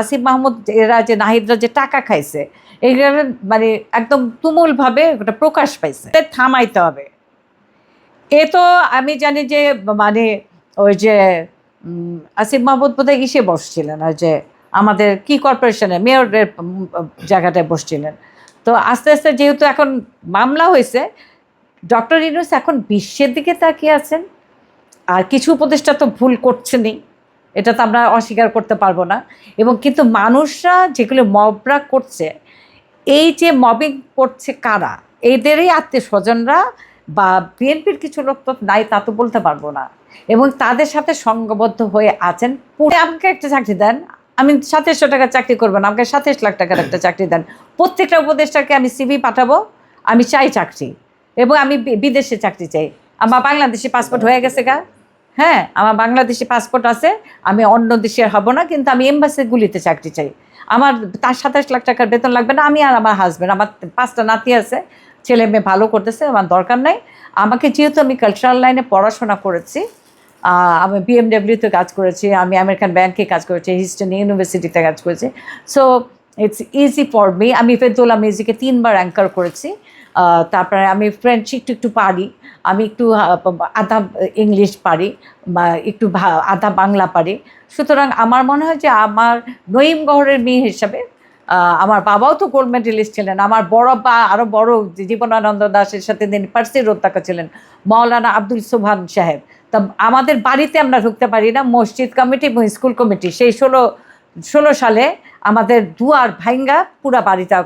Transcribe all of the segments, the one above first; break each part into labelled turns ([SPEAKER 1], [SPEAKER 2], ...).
[SPEAKER 1] আসিফ মাহমুদ এরা যে নাহিদরা যে টাকা খাইছে এইগুলো মানে একদম তুমুলভাবে ওটা প্রকাশ পাইছে, থামাইতে হবে। এ তো আমি জানি যে মানে ওই যে আসিফ মাহমুদ বোধহয় ইসে বসছিলেন, ওই যে আমাদের কি কর্পোরেশনে মেয়রের জায়গাটায় বসছিলেন। তো আস্তে আস্তে যেহেতু এখন মামলা হয়েছে, ডক্টর ইউনূস এখন বিশ্বের দিকে তাকিয়ে আছেন। আর কিছু উপদেষ্টা তো ভুল করছেনই, এটা তো আমরা অস্বীকার করতে পারবো না। এবং কিন্তু মানুষরা যেগুলো মবরা করছে, এই যে মবিং করছে কারা, এদেরই আত্মীয় স্বজনরা বা বিএনপির কিছু লোক তো নাই তা তো বলতে পারবো না, এবং তাদের সাথে সঙ্গবদ্ধ হয়ে আছেন। পুরো আমাকে একটা চাকরি দেন, আমি 2700 টাকার চাকরি করবো না, আমাকে 27 লাখ টাকার একটা চাকরি দেন। প্রত্যেকটা উপদেষ্টাকে আমি সিভি পাঠাবো, আমি চাই চাকরি, এবং আমি বিদেশে চাকরি চাই। আমার বাংলাদেশি পাসপোর্ট হয়ে গেছে গা, হ্যাঁ আমার বাংলাদেশি পাসপোর্ট আছে, আমি অন্য দেশের হব না, কিন্তু আমি এম্বাসিগুলিতে চাকরি চাই। আমার তার 27 লাখ টাকার বেতন লাগবে না, আমি আর আমার হাজব্যান্ড, আমার 5টা নাতি আছে, ছেলে মেয়ে ভালো করতেছে, আমার দরকার নাই। আমাকে যেহেতু আমি কালচারাল লাইনে পড়াশোনা করেছি, আমি বিএমডব্লিউতে কাজ করেছি, আমি আমেরিকান ব্যাংকে কাজ করেছি, হিস্টন ইউনিভার্সিটিতে কাজ করেছি, so it's easy for me. আমি ফেরদৌলা মিউজিকে 3বার অ্যাঙ্কার করেছি। তারপরে আমি ফ্রেঞ্চ একটু একটু পারি, আমি একটু আধা ইংলিশ পারি, বা একটু আধা বাংলা পারি। সুতরাং আমার মনে হয় যে আমার নঈম গহরের মেয়ে হিসাবে, আমার বাবাও তো গোল্ড মেডেলিস্ট ছিলেন, আমার বড় বা আরও বড় জীবনানন্দ দাশের সাথে তিনি ফার্সির অধ্যক্ষ ছিলেন, মাওলানা আব্দুল সুবহান সাহেব। তা আমাদের বাড়িতে আমরা ঢুকতে পারি না, মসজিদ কমিটি এবং স্কুল কমিটি সেই 16 সালে আমাদের দুয়ার ভাঙ্গা পুরা বাড়িটা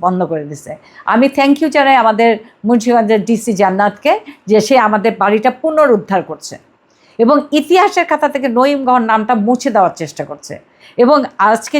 [SPEAKER 1] বন্ধ করে দিছে। আমি থ্যাংক ইউ জানাই আমাদের মুন্সিগঞ্জের ডিসি জান্নাতকে, যে সে আমাদের বাড়িটা পুনরুদ্ধার করছে এবং ইতিহাসের খাতা থেকে নঈম গহর নামটা মুছে দেওয়ার চেষ্টা করছে। এবং আজকে